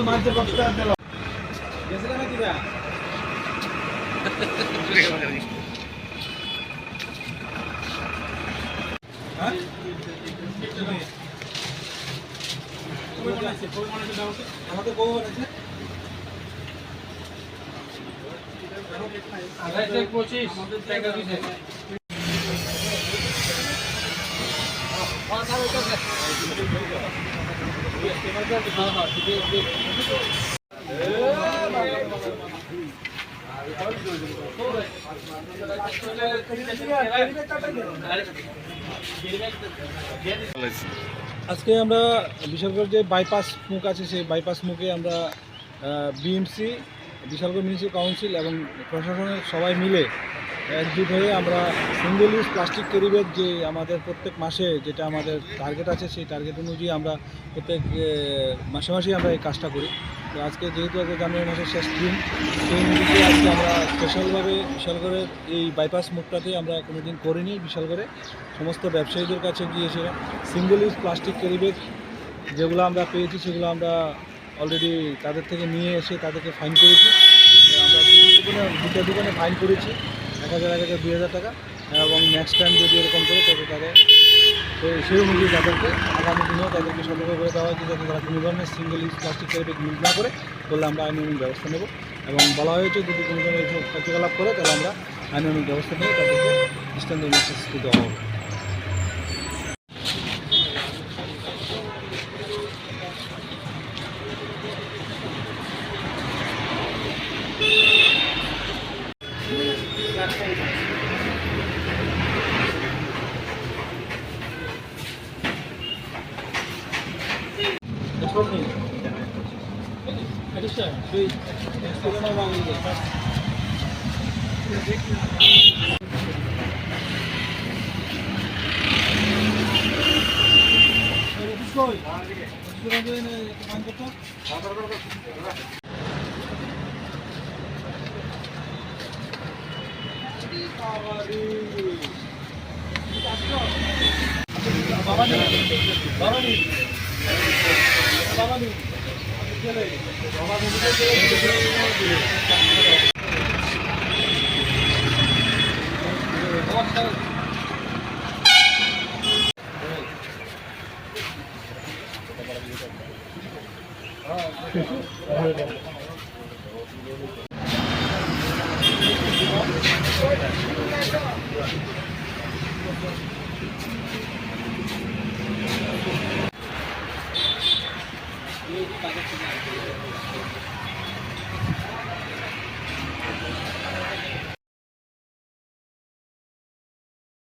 মাঝে বক্সটা দিল গেছিল নাকি না হ্যাঁ কই বানাইছে আমাদের বউ বানাইছে আড়াইশো 25 টাকা দিছে আজকে আমরা বিশালগড় যে বাইপাস মুখ আছে সেই বাইপাস মুখে আমরা বিএমসি বিশালগড় মিউনিসিপ্যাল কাউন্সিল এবং প্রশাসনের সবাই মিলে একজুট হয়ে আমরা single use plastic carry bag যে আমাদের প্রত্যেক মাসে যেটা আমাদের টার্গেট আছে সেই টার্গেট অনুযায়ী আমরা প্রত্যেক মাসে মাসেই আমরা এই কাজটা করি। তো আজকে যেহেতু আজকে জানুয়ারি মাসের শেষ দিন সেই অনুযায়ী আজকে আমরা স্পেশালভাবে বিশালগড়ের এই বাইপাস মুখটাতে আমরা কোনো দিন করিনি। বিশালগড়ে সমস্ত ব্যবসায়ীদের কাছে গিয়েছিলাম single use plastic carry bag যেগুলো আমরা পেয়েছি সেগুলো আমরা অলরেডি তাদের থেকে নিয়ে এসে তাদেরকে ফাইন করেছি। আমরা দুটো দোকানে ফাইন করেছি 1000 2000 টাকা এবং নেক্সট টাইম যদি এরকম করে তবে তাদের তো সেই অনুযায়ী তাদেরকে আগামী দিনেও তাদেরকে সতর্ক করে দেওয়া হয়েছে যাতে তারা কোনো ধরনের single use plastic carry bag use না করে করলে আমরা আইনানুগ ব্যবস্থা নেব এবং বলা হয়েছে যদি কোনো ধরনের এইসব কার্যকলাপ করে তাহলে আমরা আইনানুগ ব্যবস্থা নিয়ে তাদেরকে দৃষ্টান্তমূলক শাস্তি দেওয়া হবে।